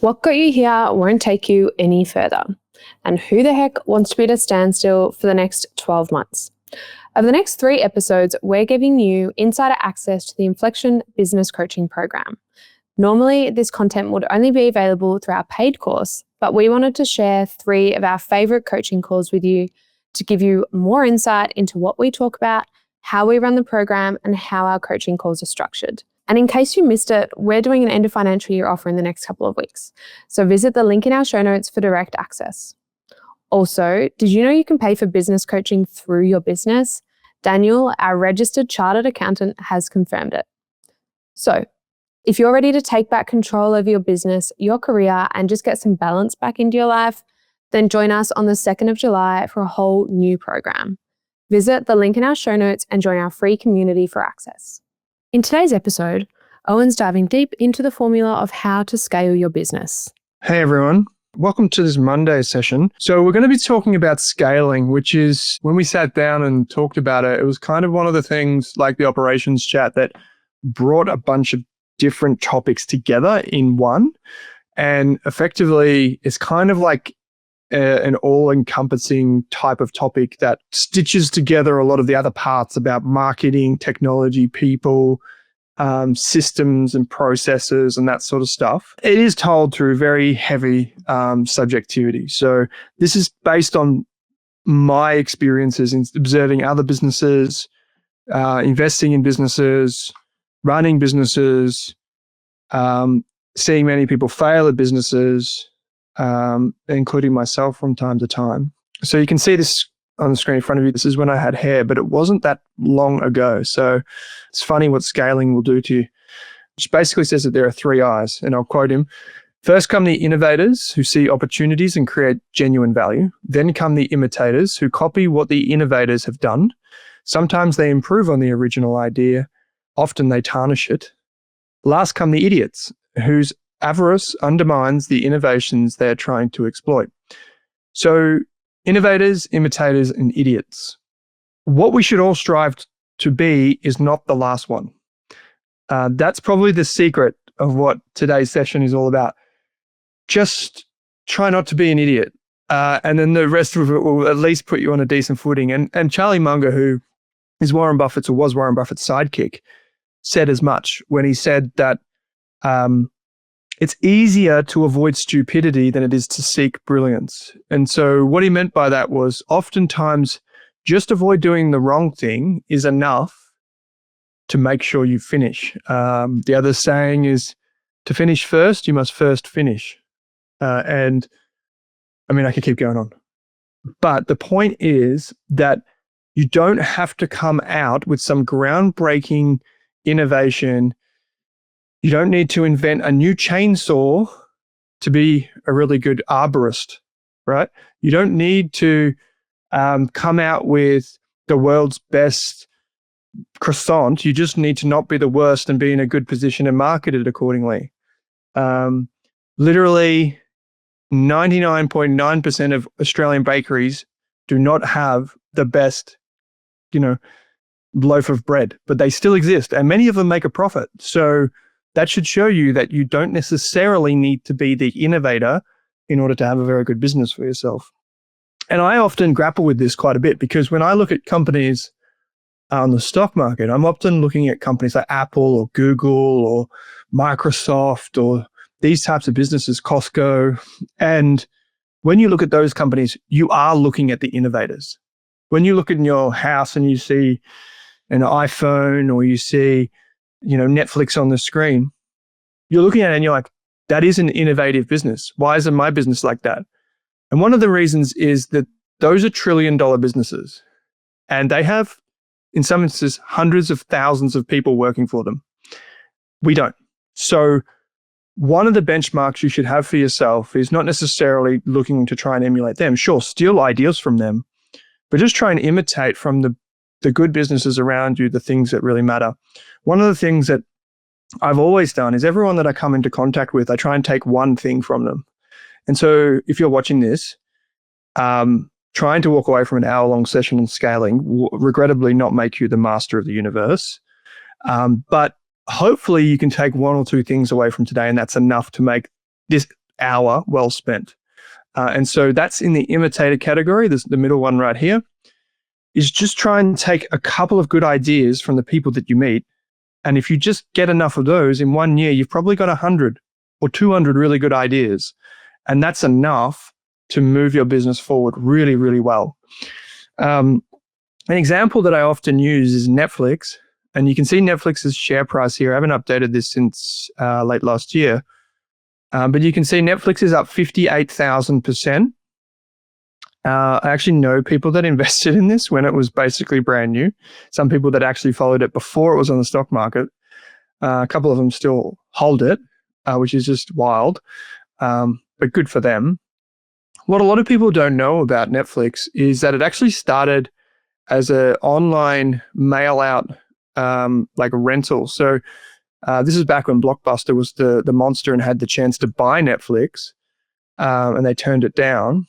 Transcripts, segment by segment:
What got you here won't take you any further. And who the heck wants to be at a standstill for the next 12 months? Over the next 3 episodes, we're giving you insider access to the Inflection Business Coaching Program. Normally, this content would only be available through our paid course, but we wanted to share 3 of our favorite coaching calls with you to give you more insight into what we talk about, how we run the program, and how our coaching calls are structured. And in case you missed it, we're doing an end of financial year offer in the next couple of weeks. So visit the link in our show notes for direct access. Also, did you know you can pay for business coaching through your business? Danil, our registered chartered accountant, has confirmed it. So, if you're ready to take back control over your business, your career, and just get some balance back into your life, then join us on the 2nd of July for a whole new program. Visit the link in our show notes and join our free community for access. In today's episode, Owen's diving deep into the formula of how to scale your business. Hey everyone, welcome to this Monday session. So we're going to be talking about scaling, which is when we sat down and talked about it, it was kind of one of the things like the operations chat that brought a bunch of different topics together in one. And effectively, it's kind of like an all-encompassing type of topic that stitches together a lot of the other parts about marketing, technology, people, systems and processes and that sort of stuff. It is told through very heavy subjectivity. So this is based on my experiences in observing other businesses, investing in businesses, running businesses, seeing many people fail at businesses, including myself from time to time. So you can see this on the screen in front of you. This is when I had hair, but it wasn't that long ago. So it's funny what scaling will do to you. Which basically says that there are 3 I's, and I'll quote him. First come the innovators who see opportunities and create genuine value. Then come the imitators who copy what the innovators have done. Sometimes they improve on the original idea. Often they tarnish it. Last come the idiots, whose avarice undermines the innovations they're trying to exploit. So innovators, imitators, and idiots. What we should all strive to be is not the last one. That's probably the secret of what today's session is all about. Just try not to be an idiot. And then the rest of it will at least put you on a decent footing. And Charlie Munger, who is Warren Buffett's or was Warren Buffett's sidekick, said as much when he said that it's easier to avoid stupidity than it is to seek brilliance. And so what he meant by that was oftentimes just avoid doing the wrong thing is enough to make sure you finish. The other saying is to finish first, you must first finish. And I mean, I could keep going on. But the point is that you don't have to come out with some groundbreaking innovation. You don't need to invent a new chainsaw to be a really good arborist, right? You don't need to come out with the world's best croissant. You just need to not be the worst and be in a good position and market it accordingly. Literally 99.9% of Australian bakeries do not have the best, loaf of bread, but they still exist and many of them make a profit. So that should show you that you don't necessarily need to be the innovator in order to have a very good business for yourself. And I often grapple with this quite a bit because when I look at companies on the stock market, I'm often looking at companies like Apple or Google or Microsoft or these types of businesses, Costco. And when you look at those companies, you are looking at the innovators. When you look in your house and you see an iPhone or you see Netflix on the screen, you're looking at it and you're like, that is an innovative business. Why isn't my business like that? And one of the reasons is that those are $1 trillion businesses and they have, in some instances, hundreds of thousands of people working for them. We don't. So one of the benchmarks you should have for yourself is not necessarily looking to try and emulate them. Sure, steal ideas from them, but just try and imitate from the good businesses around you, the things that really matter. One of the things that I've always done is everyone that I come into contact with, I try and take one thing from them. And so if you're watching this, trying to walk away from an hour-long session on scaling will regrettably not make you the master of the universe. But hopefully you can take 1 or 2 things away from today, and that's enough to make this hour well spent. And so that's in the imitator category. There's the middle one right here, is just try and take a couple of good ideas from the people that you meet. And if you just get enough of those in 1 year, you've probably got 100 or 200 really good ideas. And that's enough to move your business forward really, really well. An example that I often use is Netflix. And you can see Netflix's share price here. I haven't updated this since late last year. But you can see Netflix is up 58,000%. I actually know people that invested in this when it was basically brand new. Some people that actually followed it before it was on the stock market. A couple of them still hold it, which is just wild, but good for them. What a lot of people don't know about Netflix is that it actually started as an online mail-out like a rental. So this is back when Blockbuster was the monster and had the chance to buy Netflix, and they turned it down.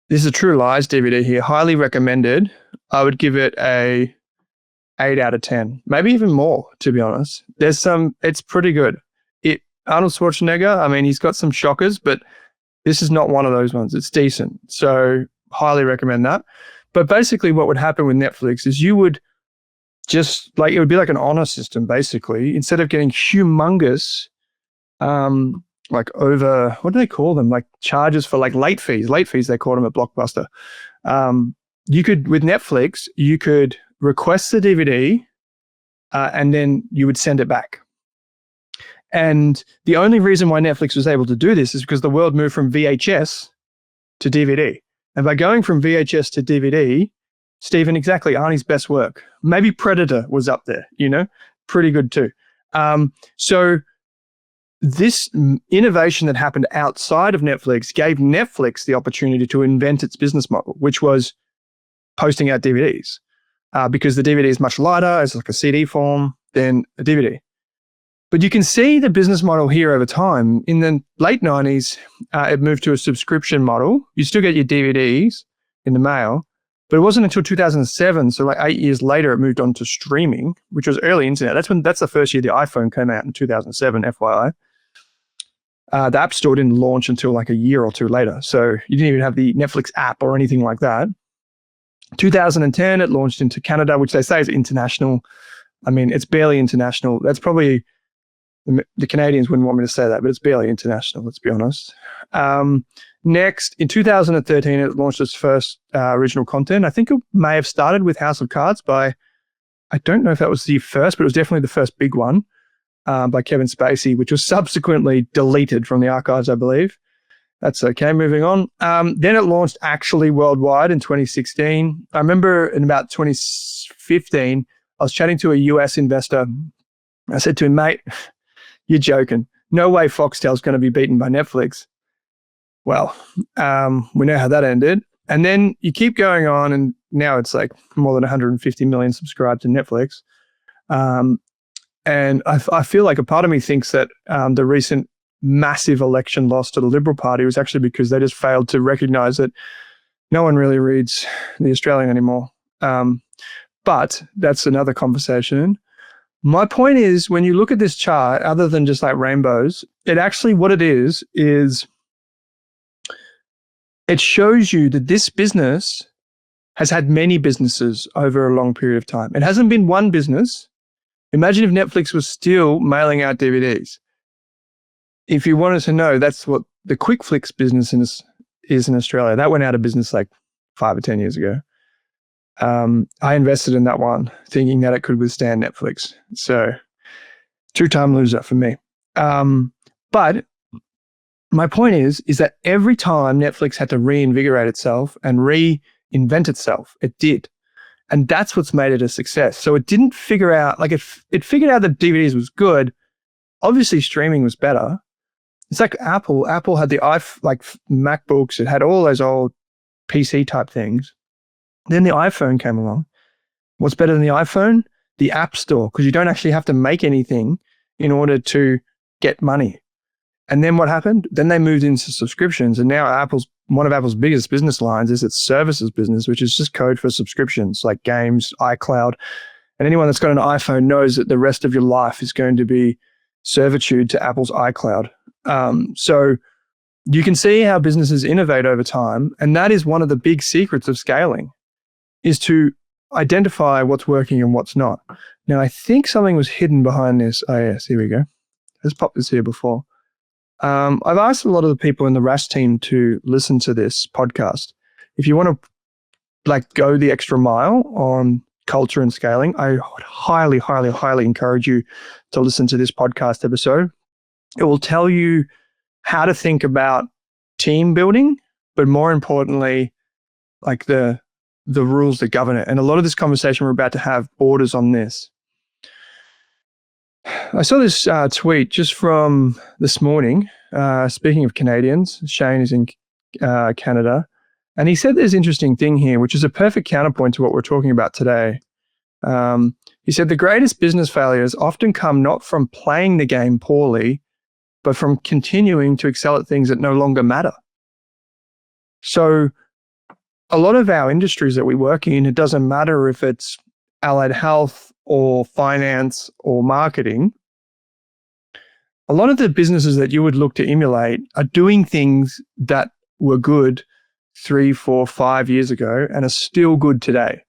This is a True Lies DVD here. Highly recommended. I would give it a 8 out of 10, maybe even more, to be honest. It's pretty good. Arnold Schwarzenegger, I mean, he's got some shockers, but this is not one of those ones. It's decent. So highly recommend that. But basically what would happen with Netflix is you would just it would be like an honor system, basically. Instead of getting humongous, what do they call them? Like charges for like late fees, they call them at Blockbuster. With Netflix, you could request the DVD and then you would send it back. And the only reason why Netflix was able to do this is because the world moved from VHS to DVD. And by going from VHS to DVD, Stephen, exactly, Arnie's best work. Maybe Predator was up there, pretty good too. So this innovation that happened outside of Netflix gave Netflix the opportunity to invent its business model, which was posting out DVDs, because the DVD is much lighter, it's like a CD form than a DVD. But you can see the business model here over time. In the late 90s, it moved to a subscription model. You still get your DVDs in the mail, but it wasn't until 2007, so like 8 years later, it moved on to streaming, which was early internet. That's the first year the iPhone came out in 2007, FYI. The App Store didn't launch until like a year or two later, so you didn't even have the Netflix app or anything like that. 2010, it launched into Canada, which they say is international. I mean, it's barely international. That's probably, the Canadians wouldn't want me to say that, but it's barely international, let's be honest. Next, in 2013, it launched its first original content. I think it may have started with House of Cards I don't know if that was the first, but it was definitely the first big one by Kevin Spacey, which was subsequently deleted from the archives, I believe. That's okay, moving on. Then it launched actually worldwide in 2016. I remember in about 2015, I was chatting to a US investor. I said to him, mate, you're joking. No way Foxtel's going to be beaten by Netflix. Well, we know how that ended. And then you keep going on, and now it's like more than 150 million subscribed to Netflix. And I feel like a part of me thinks that the recent massive election loss to the Liberal Party was actually because they just failed to recognize that no one really reads The Australian anymore. But that's another conversation. My point is, when you look at this chart, other than just like rainbows, it actually, what it is it shows you that this business has had many businesses over a long period of time. It hasn't been one business. Imagine if Netflix was still mailing out DVDs. If you wanted to know, that's what the Quick Flicks business is in Australia. That went out of business like 5 or 10 years ago. I invested in that one thinking that it could withstand Netflix. So 2-time loser for me. But my point is that every time Netflix had to reinvigorate itself and reinvent itself, it did. And that's what's made it a success. So it didn't figure out, like it figured out that DVDs was good. Obviously streaming was better. It's like Apple. Apple had the MacBooks. It had all those old PC type things. Then the iPhone came along. What's better than the iPhone? The App Store, because you don't actually have to make anything in order to get money. And then what happened? Then they moved into subscriptions, and now one of Apple's biggest business lines is its services business, which is just code for subscriptions like games, iCloud. And anyone that's got an iPhone knows that the rest of your life is going to be servitude to Apple's iCloud. So you can see how businesses innovate over time. And that is one of the big secrets of scaling, is to identify what's working and what's not. Now, I think something was hidden behind this. Oh, yes, here we go. Let's pop this here before. I've asked a lot of the people in the Rask team to listen to this podcast. If you want to go the extra mile on culture and scaling, I would highly, highly, highly encourage you to listen to this podcast episode. It will tell you how to think about team building, but more importantly, the rules that govern it. And a lot of this conversation we're about to have borders on this. I saw this tweet just from this morning. Speaking of Canadians, Shane is in Canada, and he said there's an interesting thing here, which is a perfect counterpoint to what we're talking about today. He said the greatest business failures often come not from playing the game poorly, but from continuing to excel at things that no longer matter. So a lot of our industries that we work in, it doesn't matter if it's allied health or finance or marketing. A lot of the businesses that you would look to emulate are doing things that were good 3, 4, 5 years ago and are still good today.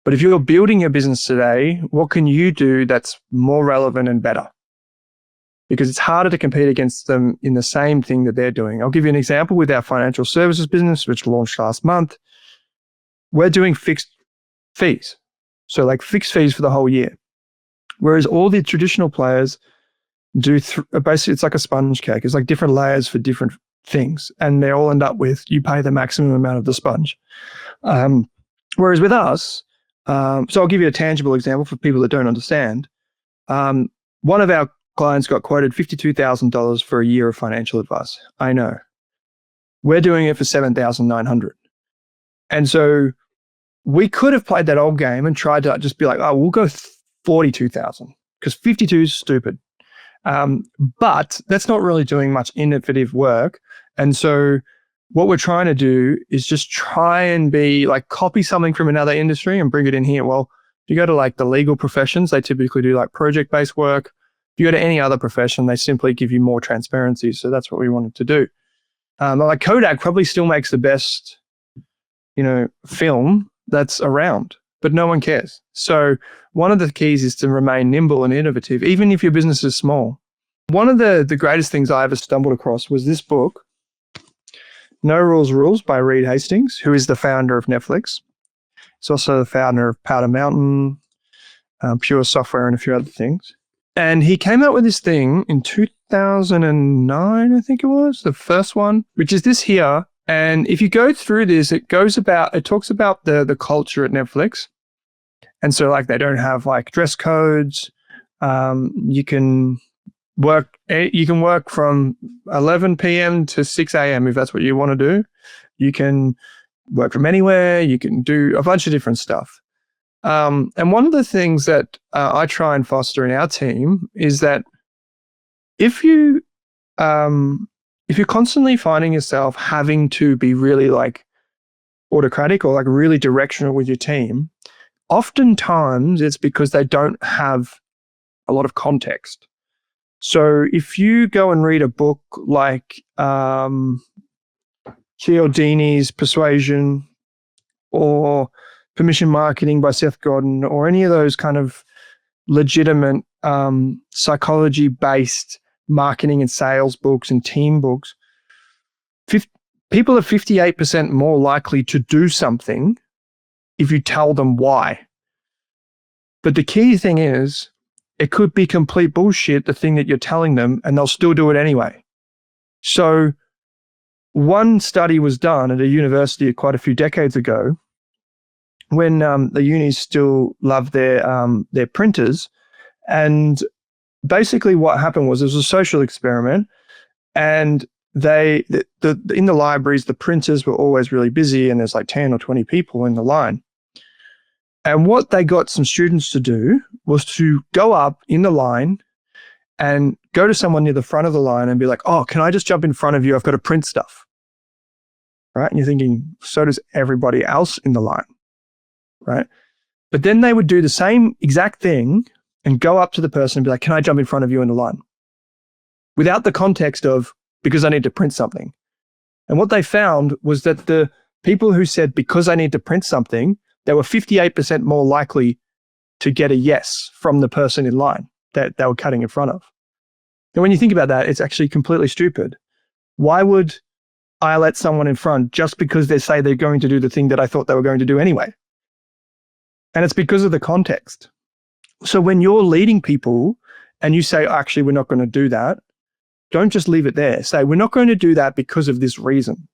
But if you're building your business today, what can you do that's more relevant and better? Because it's harder to compete against them in the same thing that they're doing. I'll give you an example with our financial services business, which launched last month. We're doing fixed fees. So fixed fees for the whole year. Whereas all the traditional players do, basically it's like a sponge cake. It's like different layers for different things. And they all end up with, you pay the maximum amount of the sponge. Whereas with us, so I'll give you a tangible example for people that don't understand. One of our clients got quoted $52,000 for a year of financial advice. I know. We're doing it for $7,900. And so we could have played that old game and tried to just be like, oh, we'll go 42,000 because 52 is stupid. But that's not really doing much innovative work. And so what we're trying to do is just try and be copy something from another industry and bring it in here. Well, if you go to the legal professions, they typically do project-based work. If you go to any other profession, they simply give you more transparency. So that's what we wanted to do. Kodak probably still makes the best, film that's around, but no one cares. So one of the keys is to remain nimble and innovative, even if your business is small. One of the greatest things I ever stumbled across was this book, No Rules by Reed Hastings, who is the founder of Netflix. He's also the founder of Powder Mountain, Pure Software, and a few other things. And he came out with this thing in 2009, I think it was, the first one, which is this here. And if you go through this, it talks about the culture at Netflix. And so they don't have dress codes. You can work from 11 p.m. to 6 a.m. if that's what you want to do. You can work from anywhere. You can do a bunch of different stuff. And one of the things that I try and foster in our team is that if you're constantly finding yourself having to be really autocratic or really directional with your team, oftentimes it's because they don't have a lot of context. So if you go and read a book like Cialdini's Persuasion or Permission Marketing by Seth Godin or any of those kind of legitimate psychology-based marketing and sales books and team books, people are 58% more likely to do something if you tell them why. But the key thing is, it could be complete bullshit, the thing that you're telling them, and they'll still do it anyway. So one study was done at a university quite a few decades ago when the unis still loved their printers. And basically what happened was, it was a social experiment, and in the libraries, the printers were always really busy, and there's 10 or 20 people in the line. And what they got some students to do was to go up in the line and go to someone near the front of the line and be like, oh, can I just jump in front of you? I've got to print stuff. Right? And you're thinking, so does everybody else in the line. Right? But then they would do the same exact thing and go up to the person and be like, can I jump in front of you in the line? without the context of because I need to print something. And what they found was that the people who said because I need to print something, they were 58% more likely to get a yes from the person in line that they were cutting in front of. And when you think about that, it's actually completely stupid. Why would I let someone in front just because they say they're going to do the thing that I thought they were going to do anyway? And it's because of the context. So when you're leading people and you say, actually, we're not going to do that, don't just leave it there. Say, we're not going to do that because of this reason.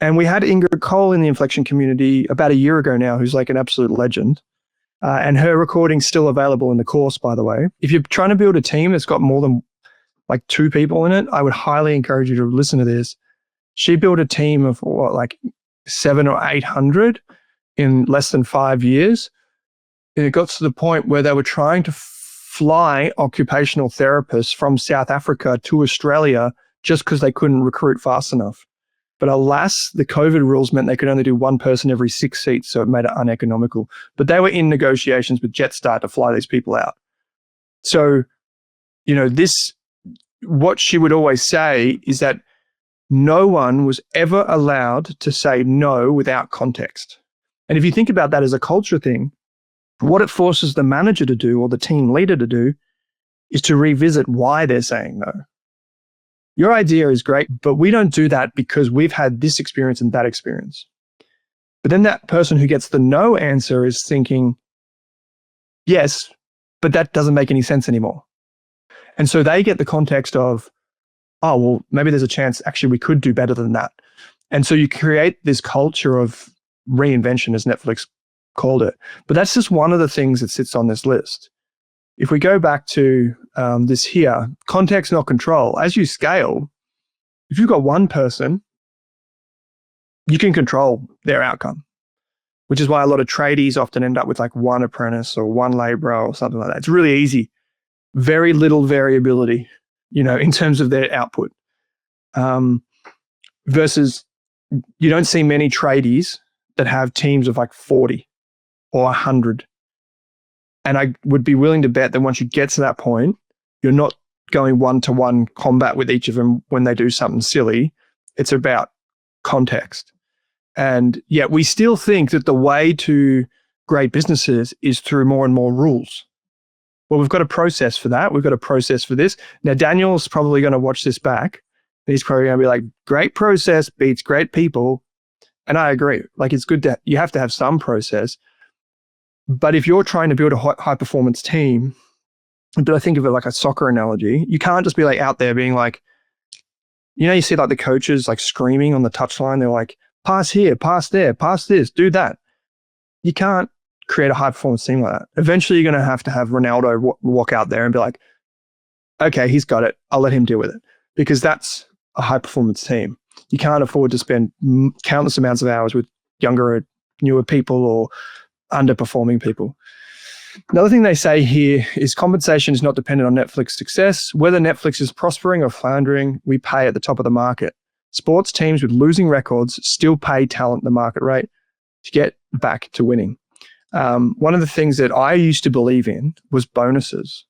And we had Ingrid Cole in the Inflection community about a year ago now, who's like an absolute legend. And her recording's still available in the course, by the way. If you're trying to build a team that's got more than like 2 people in it, I would highly encourage you to listen to this. She built a team of like 700 or 800 in less than 5 years. And it got to the point where they were trying to fly occupational therapists from South Africa to Australia just because they couldn't recruit fast enough. But alas, the COVID rules meant they could only do 1 person every 6 seats, so it made it uneconomical. But they were in negotiations with Jetstar to fly these people out. So, what she would always say is that no one was ever allowed to say no without context. And if you think about that as a culture thing, what it forces the manager to do or the team leader to do is to revisit why they're saying no. Your idea is great, but we don't do that because we've had this experience and that experience. But then that person who gets the no answer is thinking, yes, but that doesn't make any sense anymore. And so they get the context of, oh, well, maybe there's a chance actually we could do better than that. And so you create this culture of reinvention, as Netflix called it. But that's just one of the things that sits on this list. If we go back to this here, context, not control. As you scale, if you've got one person, you can control their outcome, which is why a lot of tradies often end up with like 1 apprentice or 1 laborer or something like that. It's really easy. Very little variability, in terms of their output. Versus you don't see many tradies that have teams of like 40 or 100. And I would be willing to bet that once you get to that point, you're not going 1-to-1 combat with each of them when they do something silly. It's about context. And yet we still think that the way to great businesses is through more and more rules. Well, we've got a process for that. We've got a process for this. Now, Daniel's probably going to watch this back. And he's probably going to be like, great process beats great people. And I agree. Like, it's good that you have to have some process. But if you're trying to build a high performance team, but I think of it like a soccer analogy, you can't just be like out there being like, you see like the coaches like screaming on the touchline. They're like, pass here, pass there, pass this, do that. You can't create a high performance team like that. Eventually you're going to have Ronaldo walk out there and be like, okay, he's got it. I'll let him deal with it, because that's a high performance team. You can't afford to spend countless amounts of hours with younger, newer people or underperforming people. Another thing they say here is compensation is not dependent on Netflix success. Whether Netflix is prospering or floundering, we pay at the top of the market. Sports teams with losing records still pay talent the market rate to get back to winning. One of the things that I used to believe in was bonuses.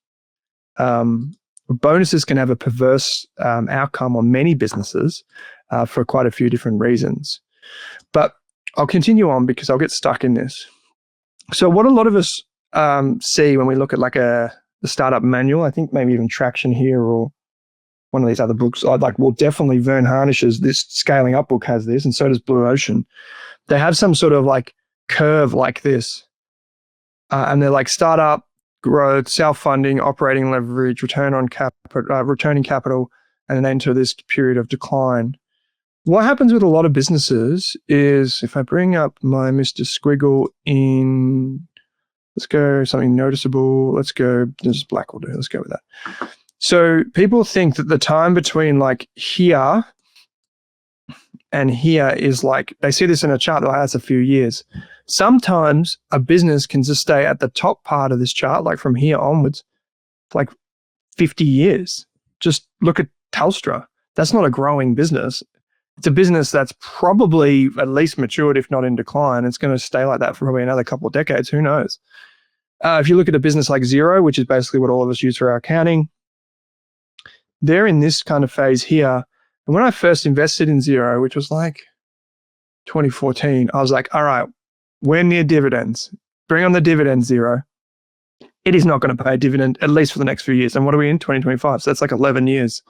Bonuses can have a perverse outcome on many businesses for quite a few different reasons. But I'll continue on because I'll get stuck in this. So what a lot of us see when we look at like the startup manual, I think maybe even Traction here or one of these other books, definitely Vern Harnish's this Scaling Up book has this, and so does Blue Ocean. They have some sort of like curve like this. And they're like startup, growth, self-funding, operating leverage, returning capital, and then enter this period of decline. What happens with a lot of businesses is, if I bring up my Mr. Squiggle in, let's go something noticeable. Let's go, this is black will do. Let's go with that. So people think that the time between like here and here is like, they see this in a chart, that's a few years. Sometimes a business can just stay at the top part of this chart, like from here onwards, like 50 years. Just look at Telstra. That's not a growing business. It's a business that's probably at least matured, if not in decline. It's going to stay like that for probably another couple of decades. Who knows? If you look at a business like Xero, which is basically what all of us use for our accounting, they're in this kind of phase here. And when I first invested in Xero, which was like 2014, I was like, all right, we're near dividends. Bring on the dividends, Xero. It is not going to pay a dividend, at least for the next few years. And what are we in? 2025. So that's like 11 years.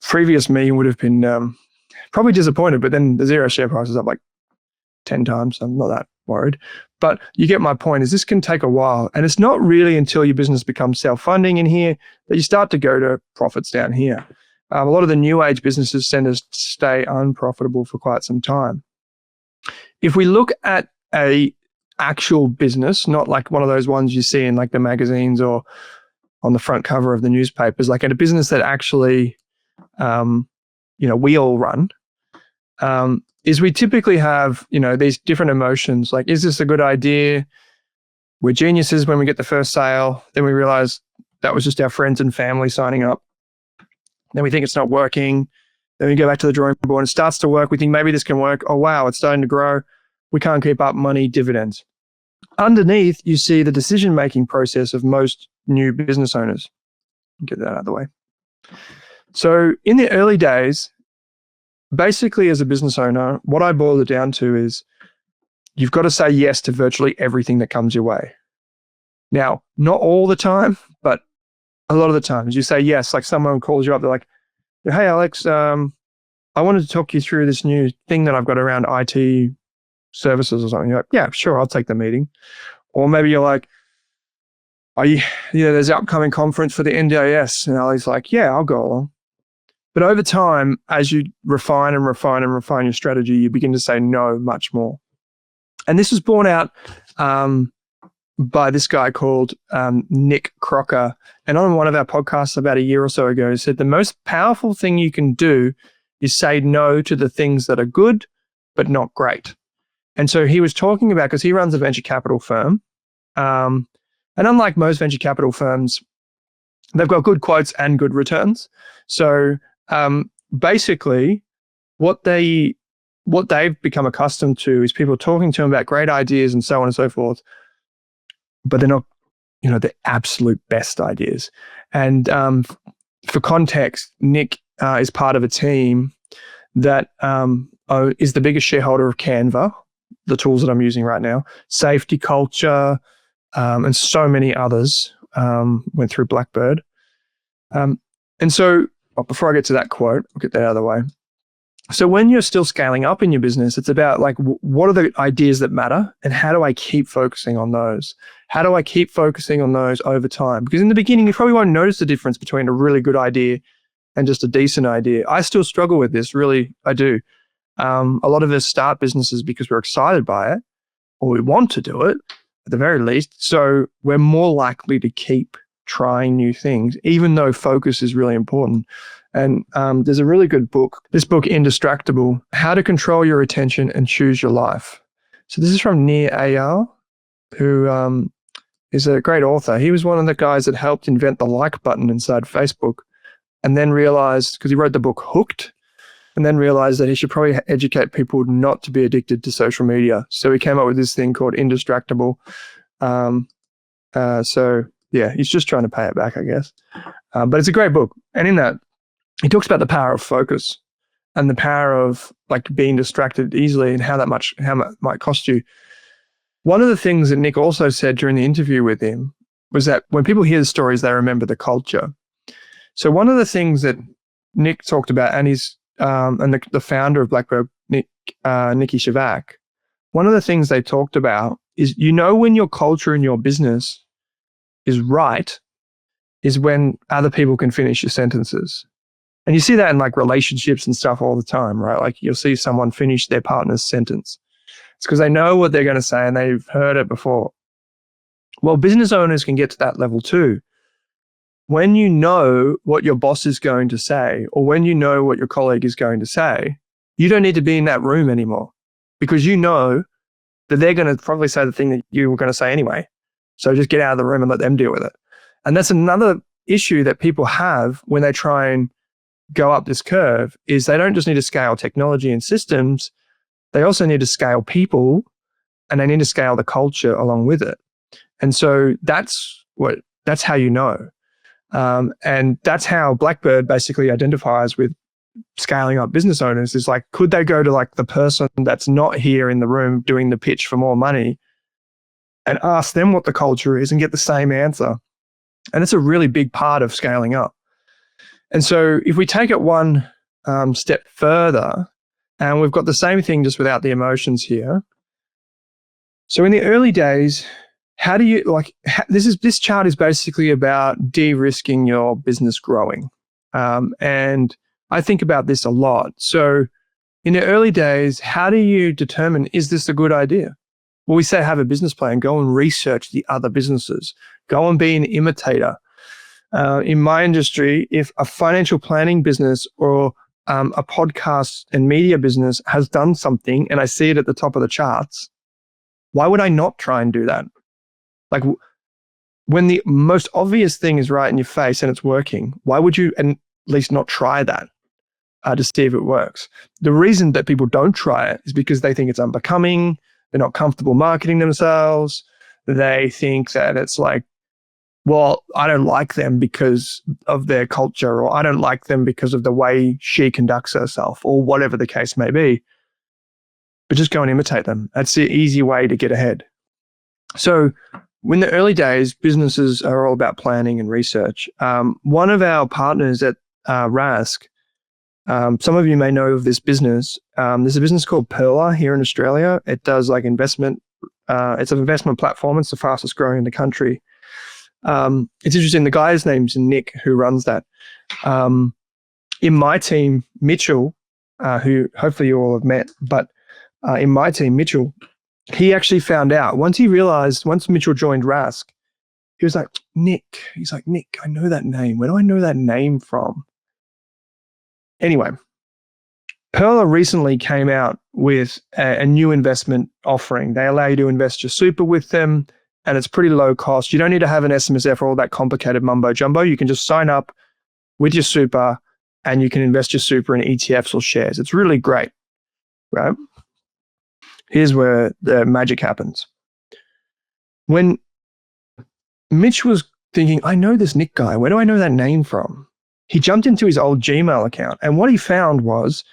Previous me would have been probably disappointed, but then the Xero share price is up like 10 times. So I'm not that worried. But you get my point, is this can take a while. And it's not really until your business becomes self-funding in here that you start to go to profits down here. A lot of the new age businesses tend to stay unprofitable for quite some time. If we look at a actual business, not like one of those ones you see in like the magazines or on the front cover of the newspapers, like at a business that actually, we all run, is we typically have, these different emotions. Like, is this a good idea? We're geniuses when we get the first sale. Then we realize that was just our friends and family signing up. Then we think it's not working. Then we go back to the drawing board and it starts to work. We think maybe this can work. Oh, wow, it's starting to grow. We can't keep up, money, dividends. Underneath, you see the decision-making process of most new business owners. Get that out of the way. So in the early days, basically as a business owner, what I boil it down to is you've got to say yes to virtually everything that comes your way. Now, not all the time, but a lot of the times you say yes. Like someone calls you up, they're like, hey, Alex, I wanted to talk you through this new thing that I've got around IT services or something. You're like, yeah, sure, I'll take the meeting. Or maybe you're like, there's an upcoming conference for the NDIS. And Ali's like, yeah, I'll go along. But over time, as you refine your strategy, you begin to say no much more. And this was borne out by this guy called Nick Crocker. And on one of our podcasts about a year or so ago, he said the most powerful thing you can do is say no to the things that are good, but not great. And so he was talking about, because he runs a venture capital firm, and unlike most venture capital firms, they've got good quotes and good returns. So basically, what they've become accustomed to is people talking to them about great ideas and so on and so forth, but they're not, the absolute best ideas. And for context, Nick is part of a team that is the biggest shareholder of Canva, the tools that I'm using right now, Safety Culture, and so many others. Went through Blackbird. And so before I get to that quote, I'll get that out of the way. So when you're still scaling up in your business, it's about like, what are the ideas that matter and how do I keep focusing on those? How do I keep focusing on those over time? Because in the beginning, you probably won't notice the difference between a really good idea and just a decent idea. I still struggle with this, really, I do. A lot of us start businesses because we're excited by it or we want to do it at the very least. So we're more likely to keep trying new things, even though focus is really important. And there's a really good book, this book, Indistractable, How to Control Your Attention and Choose Your Life. So this is from Nir Eyal, who is a great author. He was one of the guys that helped invent the like button inside Facebook, and then realized, because he wrote the book Hooked, and then realized that he should probably educate people not to be addicted to social media. So he came up with this thing called Indistractable. So yeah, he's just trying to pay it back, I guess. But it's a great book. And in that, he talks about the power of focus and the power of like being distracted easily and how it might cost you. One of the things that Nick also said during the interview with him was that when people hear the stories, they remember the culture. So one of the things that Nick talked about, and he's and the founder of Blackbird, Nikki Shavak, one of the things they talked about is, when your culture in your business is right, is when other people can finish your sentences. And you see that in like relationships and stuff all the time, right? Like you'll see someone finish their partner's sentence. It's because they know what they're going to say and they've heard it before. Well, business owners can get to that level too. When you know what your boss is going to say, or when you know what your colleague is going to say, you don't need to be in that room anymore, because you know that they're going to probably say the thing that you were going to say anyway. So just get out of the room and let them deal with it. And that's another issue that people have when they try and go up this curve, is they don't just need to scale technology and systems, they also need to scale people, and they need to scale the culture along with it. And so that's how you know. And that's how Blackbird basically identifies with scaling up business owners, is like, could they go to like the person that's not here in the room doing the pitch for more money and ask them what the culture is and get the same answer? And it's a really big part of scaling up. And so if we take it one step further, and we've got the same thing just without the emotions here. So in the early days, how do you this chart is basically about de-risking your business growing. And I think about this a lot. So in the early days, how do you determine, is this a good idea? Well, we say have a business plan, go and research the other businesses, go and be an imitator. In my industry, if a financial planning business or a podcast and media business has done something and I see it at the top of the charts, why would I not try and do that? Like, when the most obvious thing is right in your face and it's working, why would you at least not try that to see if it works? The reason that people don't try it is because they think it's unbecoming, they're not comfortable marketing themselves, they think that it's like, well, I don't like them because of their culture, or I don't like them because of the way she conducts herself, or whatever the case may be. But just go and imitate them. That's the easy way to get ahead. So in the early days, businesses are all about planning and research. One of our partners at Rask, some of you may know of this business. There's a business called Perla here in Australia. It does like investment. It's an investment platform. It's the fastest growing in the country. It's interesting. The guy's name's Nick, who runs that. In my team, Mitchell, who hopefully you all have met, but in my team, Mitchell, he actually found out once Mitchell joined Rask, he was like, Nick, I know that name. Where do I know that name from? Anyway, Perla recently came out with a new investment offering. They allow you to invest your super with them, and it's pretty low cost. You don't need to have an SMSF or all that complicated mumbo jumbo. You can just sign up with your super and you can invest your super in ETFs or shares. It's really great, right? Here's where the magic happens. When Mitch was thinking, I know this Nick guy, where do I know that name from? He jumped into his old Gmail account, and what he found was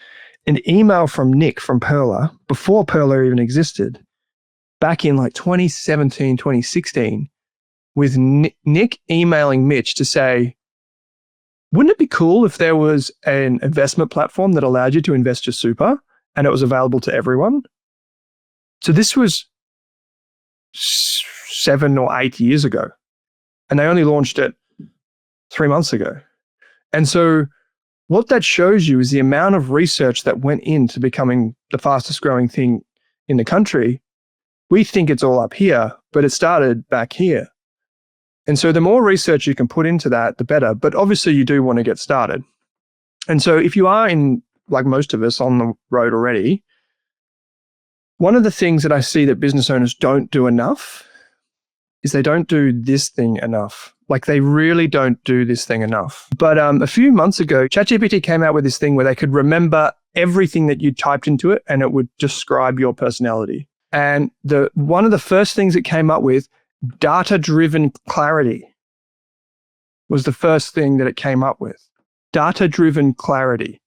an email from Nick from Perla, before Perla even existed, back in like 2017, 2016, with Nick emailing Mitch to say, wouldn't it be cool if there was an investment platform that allowed you to invest your super and it was available to everyone? So this was 7 or 8 years ago, and they only launched it 3 months ago. And so what that shows you is the amount of research that went into becoming the fastest growing thing in the country. We think it's all up here, but it started back here. And so the more research you can put into that, the better. But obviously you do want to get started. And so if you are in, like most of us, on the road already, one of the things that I see that business owners don't do enough is they don't do this thing enough. Like, they really don't do this thing enough. But a few months ago, ChatGPT came out with this thing where they could remember everything that you typed into it and it would describe your personality. And one of the first things it came up with, data-driven clarity, was the first thing that it came up with. Data-driven clarity.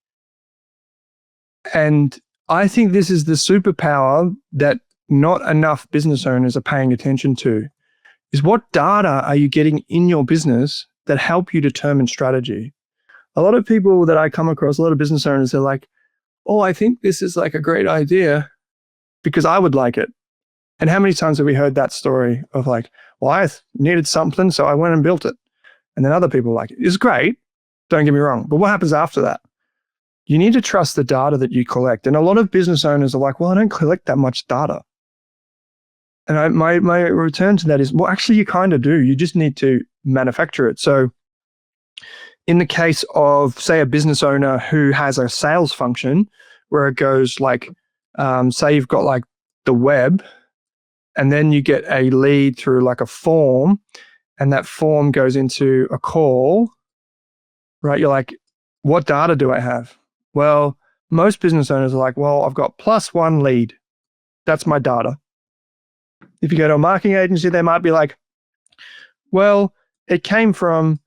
And I think this is the superpower that not enough business owners are paying attention to, is what data are you getting in your business that help you determine strategy? A lot of people that I come across, a lot of business owners, they're like, oh, I think this is like a great idea because I would like it. And how many times have we heard that story of like, well, I needed something, so I went and built it. And then other people are like, it's great, don't get me wrong, but what happens after that? You need to trust the data that you collect. And a lot of business owners are like, well, I don't collect that much data. And my return to that is, well, actually, you kind of do. You just need to manufacture it. So in the case of, say, a business owner who has a sales function where it goes like, say you've got like the web, and then you get a lead through like a form, and that form goes into a call, right? You're like, what data do I have? Well, most business owners are like, well, I've got +1 lead. That's my data. If you go to a marketing agency, they might be like, well, it came from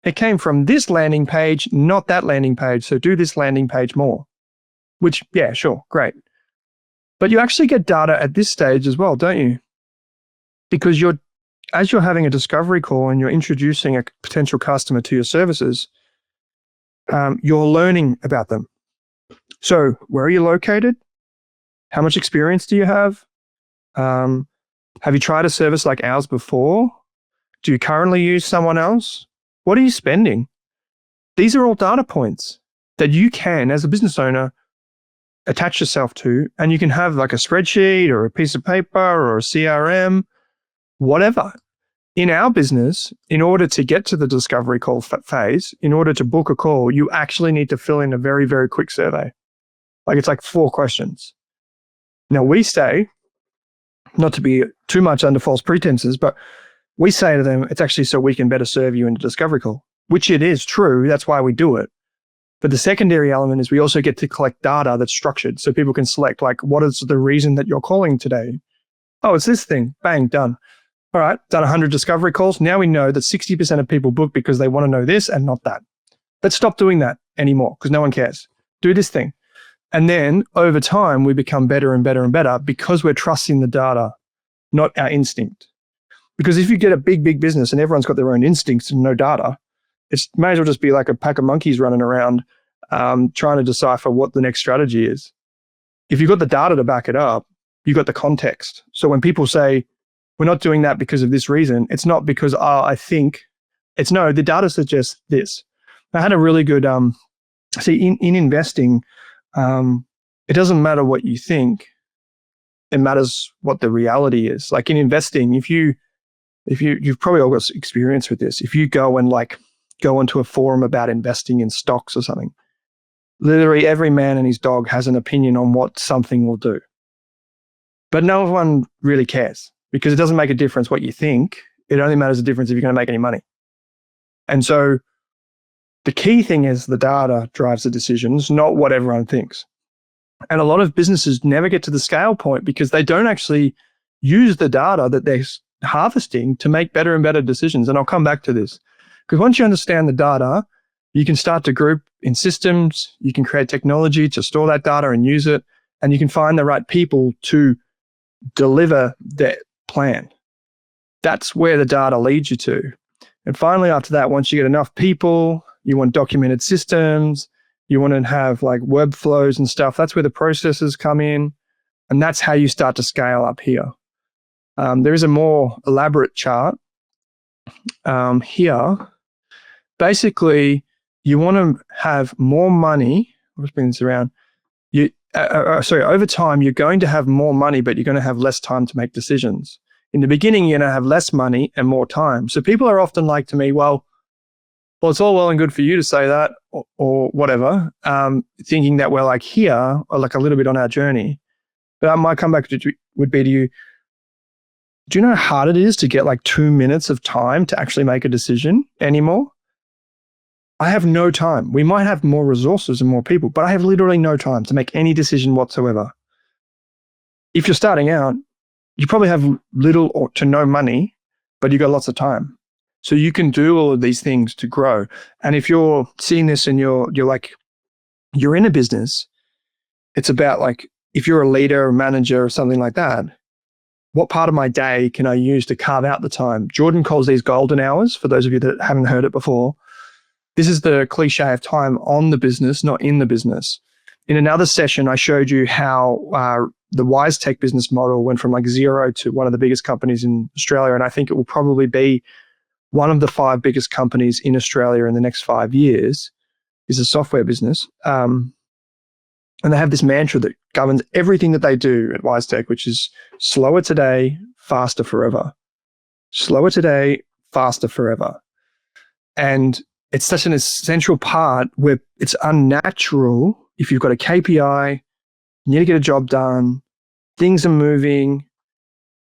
It came from this landing page, not that landing page. So do this landing page more, which, yeah, sure, great. But you actually get data at this stage as well, don't you? Because as you're having a discovery call and you're introducing a potential customer to your services, you're learning about them. So where are you located? How much experience do you have? Have you tried a service like ours before? Do you currently use someone else? What are you spending? These are all data points that you can, as a business owner, attach yourself to, and you can have like a spreadsheet or a piece of paper or a CRM, whatever. In our business, in order to get to the discovery call phase, in order to book a call, you actually need to fill in a very, very quick survey. It's like 4 questions. Now we say, not to be too much under false pretenses, but we say to them, it's actually so we can better serve you in the discovery call, which it is true. That's why we do it. But the secondary element is we also get to collect data that's structured so people can select, like, what is the reason that you're calling today? Oh, it's this thing. Bang, done. All right, done 100 discovery calls. Now we know that 60% of people book because they want to know this and not that. Let's stop doing that anymore because no one cares. Do this thing. And then over time, we become better and better and better because we're trusting the data, not our instinct. Because if you get a big, big business and everyone's got their own instincts and no data, it may as well just be like a pack of monkeys running around trying to decipher what the next strategy is. If you've got the data to back it up, you've got the context. So when people say, we're not doing that because of this reason, it's not because, I think. It's no, the data suggests this. I had a really good, in investing, it doesn't matter what you think. It matters what the reality is. Like in investing, you've probably all got experience with this. If you go and go onto a forum about investing in stocks or something, literally every man and his dog has an opinion on what something will do. But no one really cares because it doesn't make a difference what you think. It only matters the difference if you're going to make any money. And so the key thing is the data drives the decisions, not what everyone thinks. And a lot of businesses never get to the scale point because they don't actually use the data that they're harvesting to make better and better decisions. And I'll come back to this because once you understand the data, you can start to group in systems, you can create technology to store that data and use it, and you can find the right people to deliver that plan. That's where the data leads you to. And finally, after that, once you get enough people, you want documented systems, you want to have like web flows and stuff. That's where the processes come in. And that's how you start to scale up here. There is a more elaborate chart here. Basically, you want to have more money. Let's bring this around. Over time, you're going to have more money, but you're going to have less time to make decisions. In the beginning, you're going to have less money and more time. So people are often like to me, well, it's all well and good for you to say that or whatever, thinking that we're like here or like a little bit on our journey. But my comeback would be to you, do you know how hard it is to get like 2 minutes of time to actually make a decision anymore? I have no time. We might have more resources and more people, but I have literally no time to make any decision whatsoever. If you're starting out, you probably have little or to no money, but you got lots of time. So you can do all of these things to grow. And if you're seeing this and you're in a business, it's about like, if you're a leader or manager or something like that, what part of my day can I use to carve out the time? Jordan calls these golden hours, for those of you that haven't heard it before. This is the cliche of time on the business, not in the business. In another session, I showed you how the WiseTech business model went from like 0 to one of the biggest companies in Australia. And I think it will probably be one of the 5 biggest companies in Australia in the next 5 years is a software business. And they have this mantra that governs everything that they do at WiseTech, which is slower today, faster forever. Slower today, faster forever. And it's such an essential part where it's unnatural if you've got a KPI, you need to get a job done, things are moving.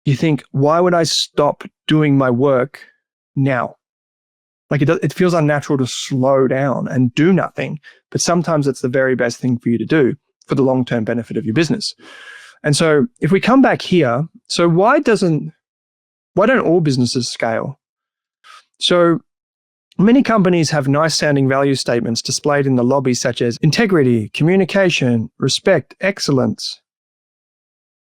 You think, why would I stop doing my work now? Like it feels unnatural to slow down and do nothing, but sometimes it's the very best thing for you to do for the long-term benefit of your business. And so if we come back here, so why don't all businesses scale? So Many companies have nice sounding value statements displayed in the lobby, such as integrity, communication, respect, excellence.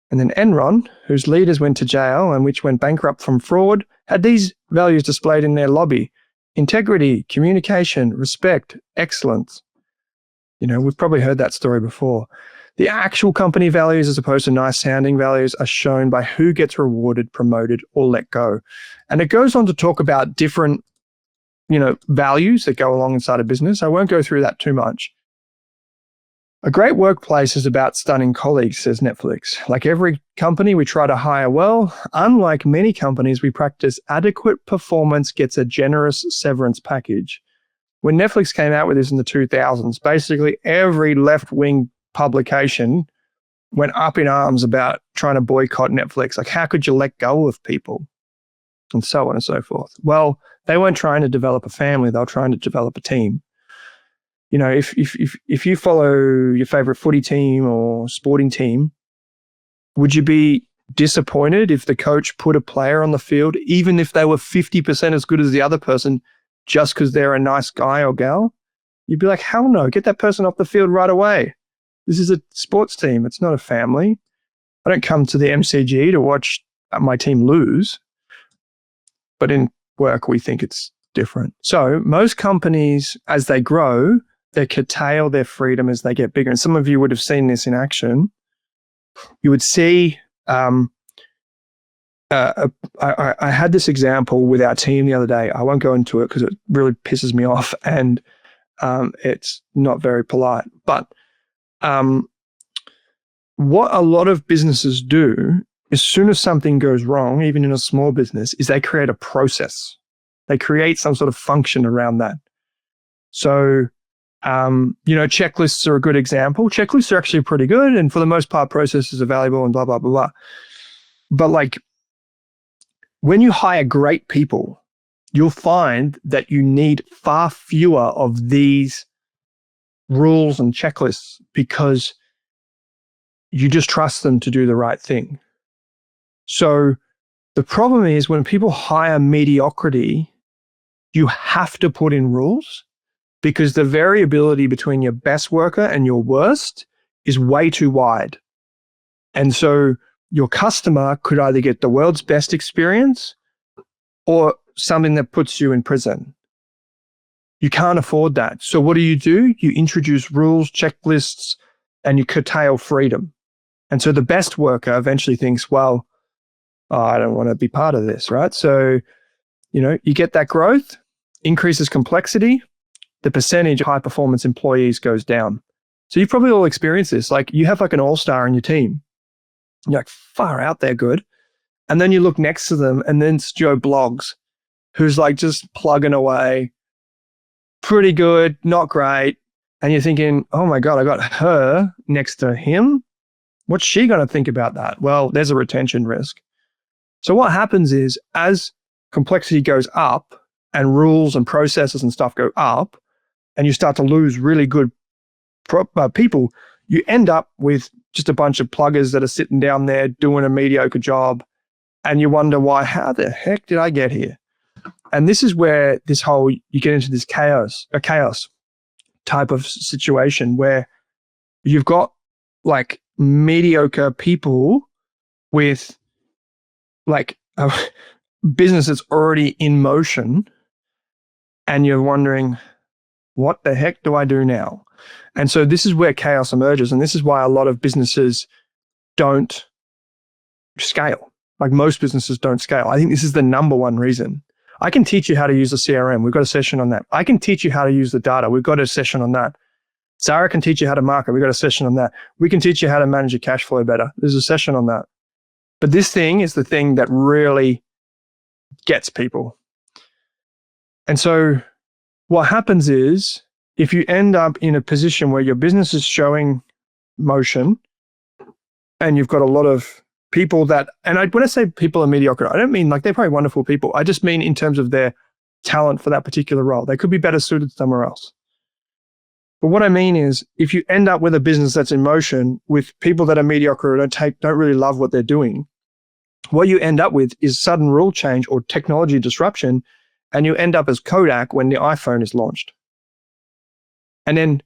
And then Enron, whose leaders went to jail and which went bankrupt from fraud, had these values displayed in their lobby: integrity, communication, respect, excellence. We've probably heard that story before. The actual company values, as opposed to nice sounding values, are shown by who gets rewarded, promoted, or let go. And it goes on to talk about different, values that go along inside a business. I won't go through that too much. A great workplace is about stunning colleagues, says Netflix. Like every company, we try to hire well. Unlike many companies, we practice adequate performance gets a generous severance package. When Netflix came out with this in the 2000s, basically every left-wing publication went up in arms about trying to boycott Netflix. Like, how could you let go of people? And so on and so forth. Well, they weren't trying to develop a family. They were trying to develop a team. If you follow your favorite footy team or sporting team, would you be disappointed if the coach put a player on the field, even if they were 50% as good as the other person, just because they're a nice guy or gal? You'd be like, hell no, get that person off the field right away. This is a sports team. It's not a family. I don't come to the MCG to watch my team lose. But in work, we think it's different. So most companies, as they grow, they curtail their freedom as they get bigger. And some of you would have seen this in action. You would see, I had this example with our team the other day. I won't go into it because it really pisses me off and it's not very polite. But what a lot of businesses do, as soon as something goes wrong, even in a small business, is they create a process. They create some sort of function around that. So, checklists are a good example. Checklists are actually pretty good, and for the most part, processes are valuable and blah, blah, blah, blah. But when you hire great people, you'll find that you need far fewer of these rules and checklists because you just trust them to do the right thing. So the problem is when people hire mediocrity, you have to put in rules because the variability between your best worker and your worst is way too wide. And so your customer could either get the world's best experience or something that puts you in prison. You can't afford that. So what do? You introduce rules, checklists, and you curtail freedom. And so the best worker eventually thinks, well, I don't want to be part of this, right? So, you get that growth, increases complexity, the percentage of high performance employees goes down. So you've probably all experienced this. Like you have an all-star in your team. You're like, far out there good. And then you look next to them and then it's Joe Bloggs, who's just plugging away, pretty good, not great. And you're thinking, oh my God, I got her next to him. What's she going to think about that? Well, there's a retention risk. So what happens is as complexity goes up and rules and processes and stuff go up and you start to lose really good people, you end up with just a bunch of pluggers that are sitting down there doing a mediocre job and you wonder why, how the heck did I get here? And this is where you get into this chaos type of situation where you've got mediocre people with a business that's already in motion and you're wondering, what the heck do I do now? And so this is where chaos emerges. And this is why a lot of businesses don't scale. Most businesses don't scale. I think this is the number one reason. I can teach you how to use the CRM. We've got a session on that. I can teach you how to use the data. We've got a session on that. Sarah can teach you how to market. We've got a session on that. We can teach you how to manage your cash flow better. There's a session on that. But this thing is the thing that really gets people. And so what happens is if you end up in a position where your business is showing motion and you've got a lot of people when I say people are mediocre, I don't mean they're probably wonderful people. I just mean in terms of their talent for that particular role. They could be better suited somewhere else. But what I mean is if you end up with a business that's in motion with people that are mediocre or don't really love what they're doing, what you end up with is sudden rule change or technology disruption, and you end up as Kodak when the iPhone is launched. And then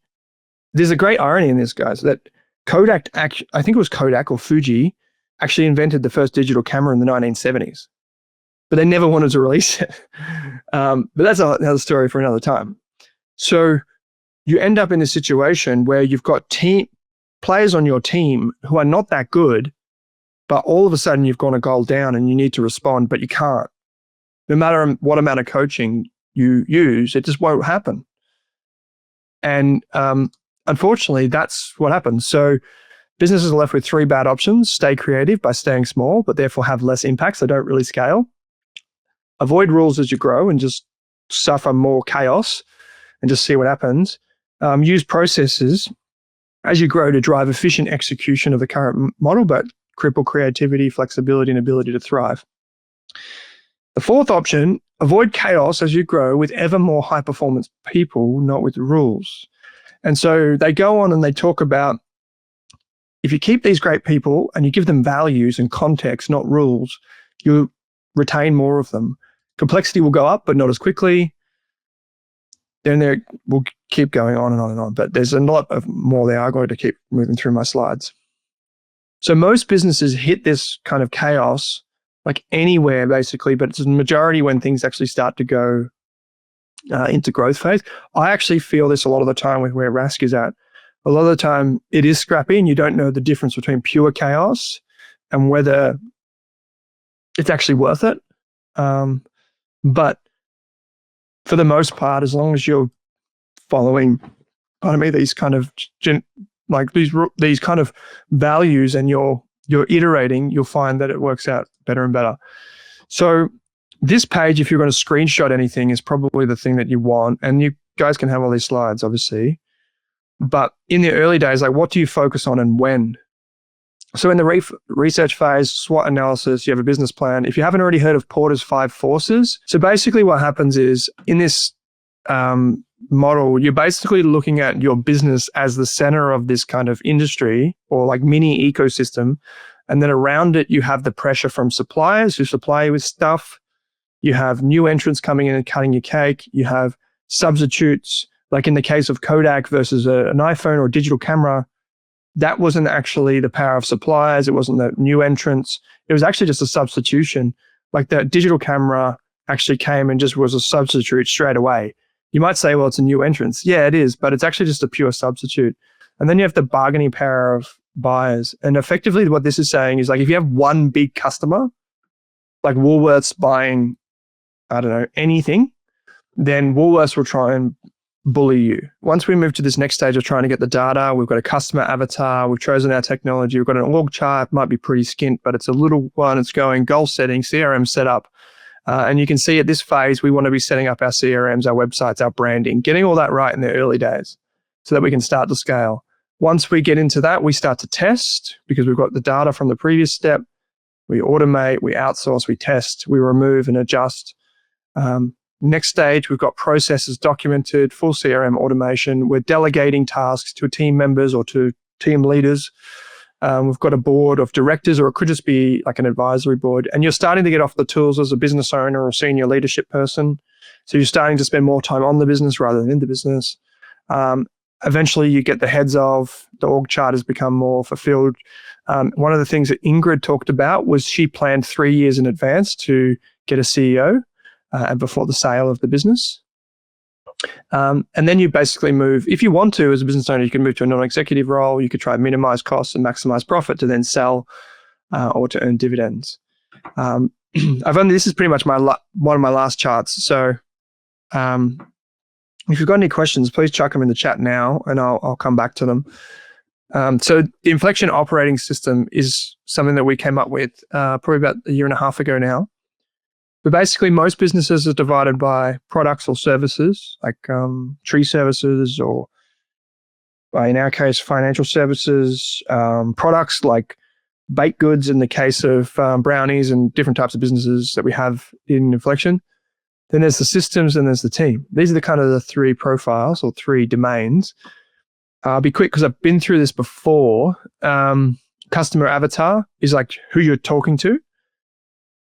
there's a great irony in this, guys, that Kodak, I think it was Kodak or Fuji, actually invented the first digital camera in the 1970s, but they never wanted to release it. But that's another story for another time. So you end up in a situation where you've got players on your team who are not that good, but all of a sudden you've gone a goal down and you need to respond, but you can't. No matter what amount of coaching you use, it just won't happen. And unfortunately, that's what happens. So businesses are left with three bad options: stay creative by staying small, but therefore have less impact, so don't really scale. Avoid rules as you grow and just suffer more chaos and just see what happens. Use processes as you grow to drive efficient execution of the current model, but cripple creativity, flexibility, and ability to thrive. The fourth option, avoid chaos as you grow with ever more high-performance people, not with rules. And so they go on and they talk about, if you keep these great people and you give them values and context, not rules, you retain more of them. Complexity will go up, but not as quickly. Then we'll keep going on and on and on. But there's a lot of more there. I'm going to keep moving through my slides. So most businesses hit this kind of chaos, like anywhere basically, but it's a majority when things actually start to go into growth phase. I actually feel this a lot of the time with where Rask is at. A lot of the time it is scrappy and you don't know the difference between pure chaos and whether it's actually worth it. But for the most part, as long as you're following, these kind of these kind of values and you're iterating, you'll find that it works out better and better. So this page, if you're going to screenshot anything, is probably the thing that you want. And you guys can have all these slides, obviously. But in the early days, like, what do you focus on and when? So in the research phase, SWOT analysis, you have a business plan. If you haven't already heard of Porter's 5 forces, so basically what happens is in this model, you're basically looking at your business as the center of this kind of industry or like mini ecosystem. And then around it, you have the pressure from suppliers who supply you with stuff. You have new entrants coming in and cutting your cake. You have substitutes, like in the case of Kodak versus an iPhone or a digital camera. That wasn't actually the power of suppliers. It wasn't the new entrants. It was actually just a substitution. Like the digital camera actually came and just was a substitute straight away. You might say, well, it's a new entrance. Yeah, it is, but it's actually just a pure substitute. And then you have the bargaining power of buyers. And effectively what this is saying is, like, if you have one big customer, like Woolworths buying, I don't know, anything, then Woolworths will try and bully you. Once we move to this next stage of trying to get the data, we've got a customer avatar, we've chosen our technology, we've got an org chart, might be pretty skint, but it's a little one. It's going goal setting, CRM setup. And you can see at this phase, we want to be setting up our CRMs, our websites, our branding, getting all that right in the early days so that we can start to scale. Once we get into that, we start to test because we've got the data from the previous step. We automate, we outsource, we test, we remove and adjust. Next stage, we've got processes documented, full CRM automation. We're delegating tasks to team members or to team leaders. We've got a board of directors, or it could just be like an advisory board. And you're starting to get off the tools as a business owner or senior leadership person. So you're starting to spend more time on the business rather than in the business. Eventually, you get the heads of, the org chart has become more fulfilled. One of the things that Ingrid talked about was she planned 3 years in advance to get a CEO before the sale of the business. And then you basically move, if you want to, as a business owner, you can move to a non-executive role. You could try and minimize costs and maximize profit to then sell or to earn dividends. This is pretty much one of my last charts. So if you've got any questions, please chuck them in the chat now and I'll come back to them. So the Inflection operating system is something that we came up with probably about a year and a half ago now. But basically, most businesses are divided by products or services, like tree services, or in our case, financial services, products like baked goods in the case of brownies and different types of businesses that we have in Inflection. Then there's the systems and there's the team. These are the kind of the 3 profiles or 3 domains. I'll be quick because I've been through this before. Customer avatar is like who you're talking to.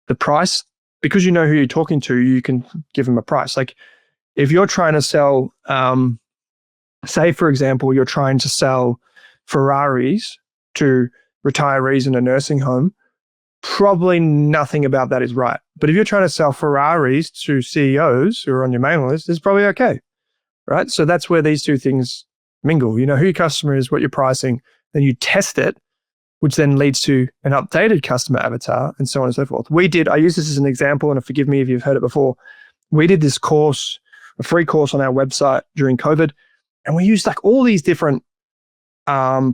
The price because you know who you're talking to, you can give them a price. Like if you're trying to sell, say for example, you're trying to sell Ferraris to retirees in a nursing home, probably nothing about that is right. But if you're trying to sell Ferraris to CEOs who are on your mailing list, it's probably okay, right? So that's where these two things mingle. You know who your customer is, what you're pricing, then you test it, which then leads to an updated customer avatar and so on and so forth. I use this as an example, and forgive me if you've heard it before. We did this course, a free course on our website during COVID, and we used like all these different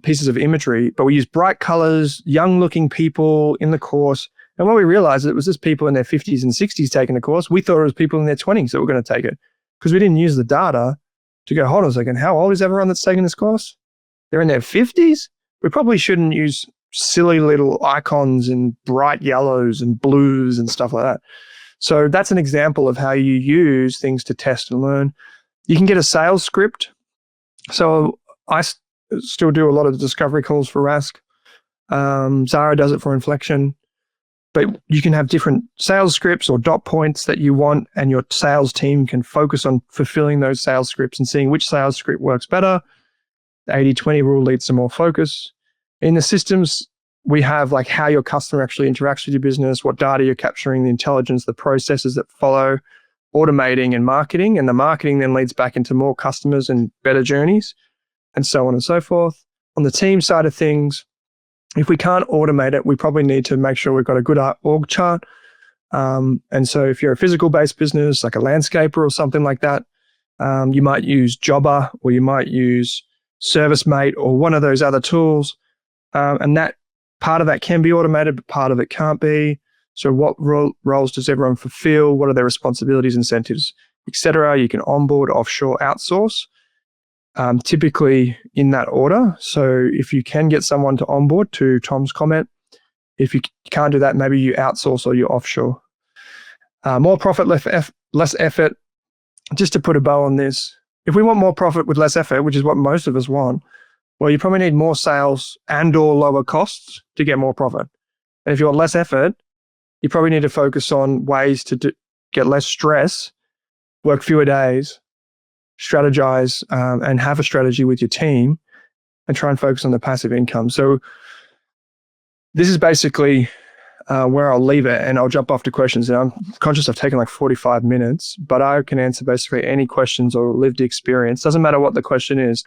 pieces of imagery, but we used bright colors, young looking people in the course. And when we realized it was just people in their 50s and 60s taking the course, we thought it was people in their 20s that were going to take it because we didn't use the data to go, hold on a second, how old is everyone that's taking this course? They're in their 50s? We probably shouldn't use silly little icons and bright yellows and blues and stuff like that. So that's an example of how you use things to test and learn. You can get a sales script. So I still do a lot of the discovery calls for Rask. Zara does it for Inflection. But you can have different sales scripts or dot points that you want, and your sales team can focus on fulfilling those sales scripts and seeing which sales script works better. The 80-20 rule leads to more focus. In the systems, we have like how your customer actually interacts with your business, what data you're capturing, the intelligence, the processes that follow, automating and marketing. And the marketing then leads back into more customers and better journeys, and so on and so forth. On the team side of things, if we can't automate it, we probably need to make sure we've got a good org chart. And so if you're a physical-based business, like a landscaper or something like that, you might use Jobber or you might use ServiceMate or one of those other tools. And that part of that can be automated, but part of it can't be. So what roles does everyone fulfill? What are their responsibilities, incentives, etc.? You can onboard, offshore, outsource. Typically in that order. So if you can get someone to onboard, to Tom's comment, if you can't do that, maybe you outsource or you offshore. More profit, less effort. Just to put a bow on this, if we want more profit with less effort, which is what most of us want, well, you probably need more sales and or lower costs to get more profit. And if you want less effort, you probably need to focus on ways to get less stress, work fewer days, strategize and have a strategy with your team and try and focus on the passive income. So this is basically where I'll leave it, and I'll jump off to questions. And I'm conscious I've taken like 45 minutes, but I can answer basically any questions or lived experience. Doesn't matter what the question is.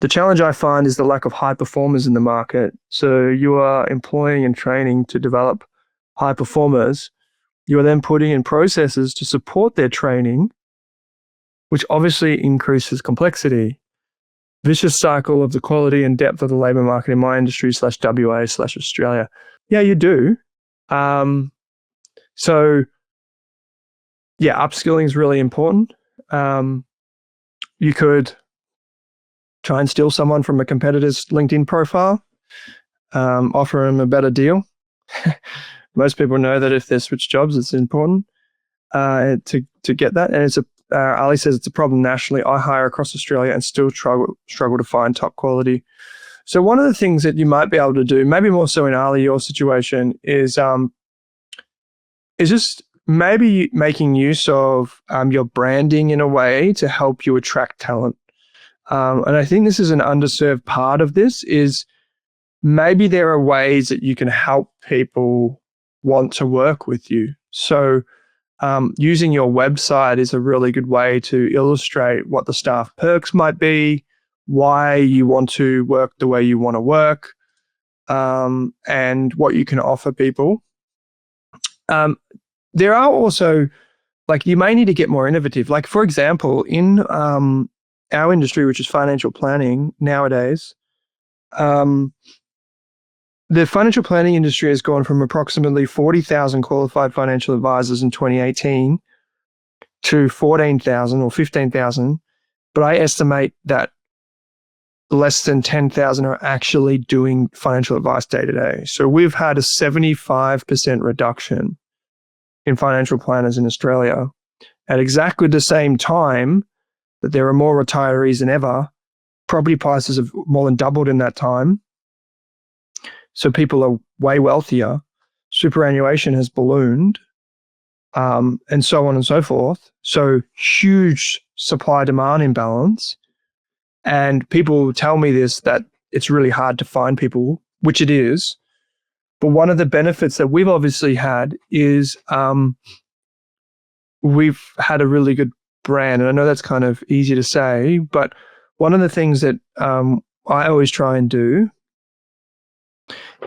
The challenge I find is the lack of high performers in the market. So you are employing and training to develop high performers. You are then putting in processes to support their training, which obviously increases complexity. Vicious cycle of the quality and depth of the labor market in my industry /WA/Australia. Yeah, you do. So yeah, upskilling is really important. You could try and steal someone from a competitor's LinkedIn profile, offer them a better deal. Most people know that if they switch jobs, it's important to get that. And Ali says it's a problem nationally. I hire across Australia and still struggle to find top quality. So one of the things that you might be able to do, maybe more so in Ali, your situation, is just maybe making use of your branding in a way to help you attract talent. And I think this is an underserved part of this, is maybe there are ways that you can help people want to work with you. So using your website is a really good way to illustrate what the staff perks might be, why you want to work the way you want to work, and what you can offer people. There are also, like, you may need to get more innovative. Like, for example, in our industry, which is financial planning nowadays, the financial planning industry has gone from approximately 40,000 qualified financial advisors in 2018 to 14,000 or 15,000, but I estimate that less than 10,000 are actually doing financial advice day to day. So we've had a 75% reduction in financial planners in Australia at exactly the same time that there are more retirees than ever. Property prices have more than doubled in that time. So people are way wealthier. Superannuation has ballooned. and so on and so forth. So huge supply-demand imbalance. And people tell me this, that it's really hard to find people, which it is. But one of the benefits that we've obviously had is we've had a really good brand. And I know that's kind of easy to say, but one of the things that I always try and do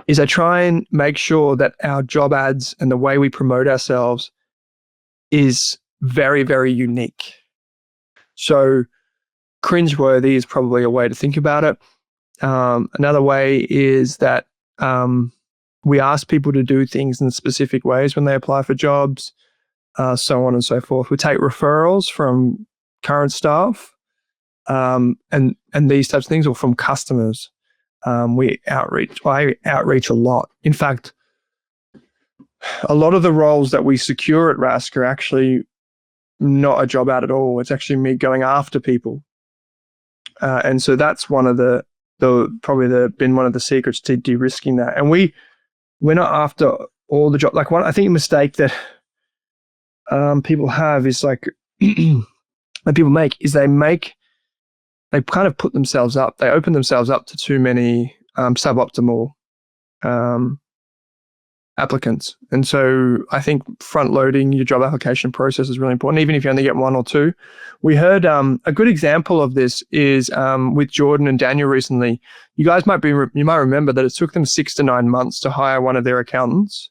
is I try and make sure that our job ads and the way we promote ourselves is very, very unique. So cringeworthy is probably a way to think about it. Another way is that we ask people to do things in specific ways when they apply for jobs, so on and so forth. We take referrals from current staff and these types of things, or from customers. I outreach a lot. In fact, a lot of the roles that we secure at Rask are actually not a job ad at all. It's actually me going after people. And so that's one of been one of the secrets to de-risking that. And we're not after all the jobs. Like I think a mistake that people have is that people make is they kind of put themselves up. They open themselves up to too many suboptimal applicants. And so I think front loading your job application process is really important, even if you only get one or two. We heard a good example of this is with Jordan and Daniel recently. You guys might remember that it took them 6 to 9 months to hire one of their accountants.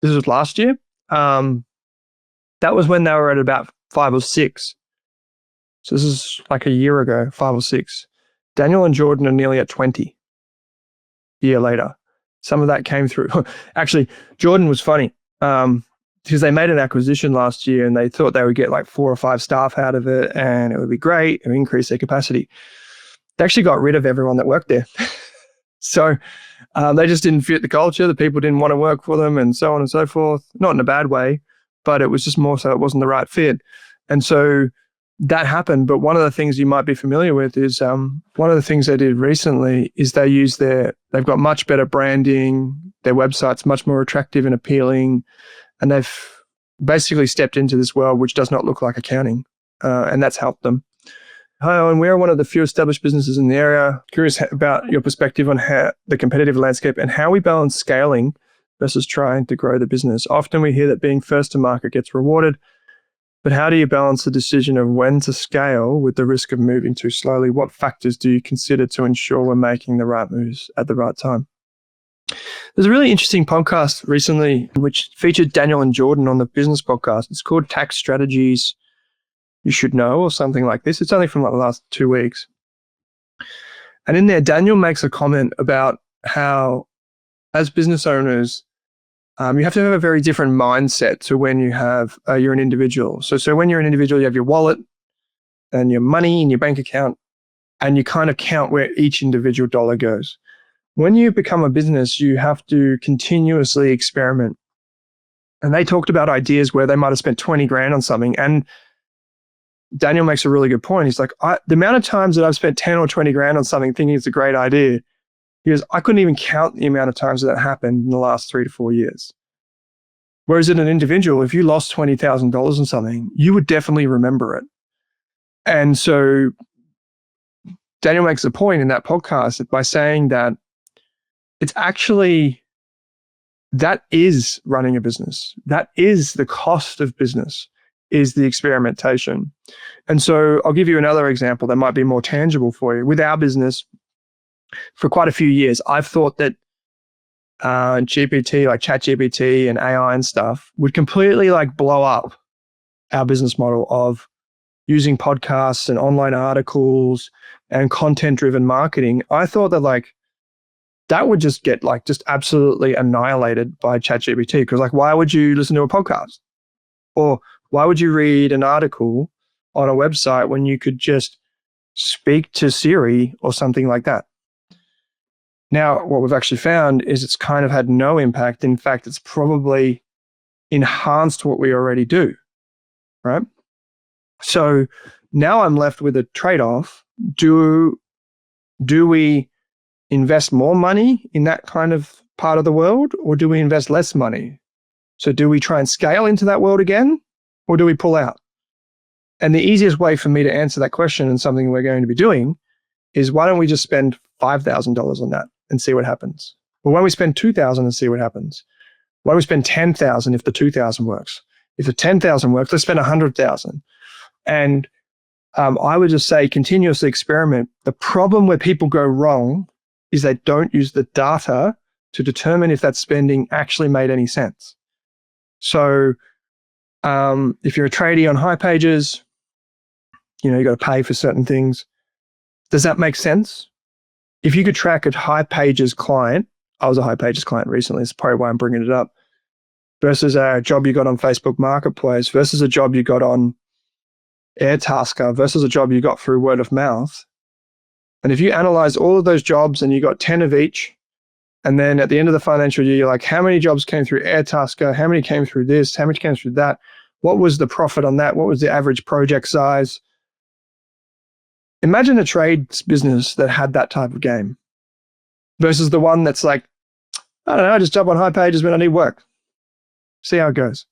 This was last year. That was when they were at about 5 or 6. So this is like a year ago, 5 or 6. Daniel and Jordan are nearly at 20 a year later. Some of that came through. Actually, Jordan was funny because they made an acquisition last year and they thought they would get like 4 or 5 staff out of it and it would be great and increase their capacity. They actually got rid of everyone that worked there. So they just didn't fit the culture. The people didn't want to work for them and so on and so forth. Not in a bad way, but it was just more so it wasn't the right fit. And so that happened. But one of the things you might be familiar with is one of the things they did recently is they've got much better branding. Their website's much more attractive and appealing. And they've basically stepped into this world which does not look like accounting. And that's helped them. Hi, Owen. We are one of the few established businesses in the area. Curious about your perspective on how the competitive landscape and how we balance scaling versus trying to grow the business. Often we hear that being first to market gets rewarded, but how do you balance the decision of when to scale with the risk of moving too slowly? What factors do you consider to ensure we're making the right moves at the right time? There's a really interesting podcast recently which featured Danil and Jordan on the business podcast. It's called Tax Strategies You Should Know or something like this. It's only from like the last 2 weeks. And in there, Danil makes a comment about how as business owners, you have to have a very different mindset to when you're an individual. So when you're an individual, you have your wallet and your money in your bank account, and you kind of count where each individual dollar goes. When you become a business, you have to continuously experiment. And they talked about ideas where they might have spent 20 grand on something. And Daniel makes a really good point. He's like, the amount of times that I've spent 10 or 20 grand on something thinking it's a great idea, he goes, I couldn't even count the amount of times that happened in the last 3 to 4 years. Whereas in an individual, if you lost $20,000 on something, you would definitely remember it. And so Daniel makes a point in that podcast by saying that it's actually, that is running a business. That is the cost of business, is the experimentation. And so I'll give you another example that might be more tangible for you. With our business, for quite a few years, I've thought that GPT, like ChatGPT and AI and stuff, would completely like blow up our business model of using podcasts and online articles and content-driven marketing. I thought that like that would just get like just absolutely annihilated by ChatGPT, because like why would you listen to a podcast? Or why would you read an article on a website when you could just speak to Siri or something like that? Now, what we've actually found is it's kind of had no impact. In fact, it's probably enhanced what we already do, right? So now I'm left with a trade-off. Do we invest more money in that kind of part of the world, or do we invest less money? So do we try and scale into that world again, or do we pull out? And the easiest way for me to answer that question, and something we're going to be doing, is why don't we just spend $5,000 on that and see what happens? Or why don't we spend $2,000 and see what happens? Why don't we spend $10,000 if the $2,000 works? If the $10,000 works, let's spend $100,000. And I would just say continuously experiment. The problem where people go wrong is they don't use the data to determine if that spending actually made any sense. So if you're a tradie on high pages, you got to pay for certain things. Does that make sense? If you could track a high pages client, I was a high pages client recently, that's probably why I'm bringing it up, versus a job you got on Facebook Marketplace, versus a job you got on Airtasker, versus a job you got through word of mouth. And if you analyze all of those jobs and you got 10 of each, and then at the end of the financial year, you're like, how many jobs came through Airtasker? How many came through this? How many came through that? What was the profit on that? What was the average project size? Imagine a trades business that had that type of game versus the one that's like, I don't know, I just jump on high pages when I need work. See how it goes.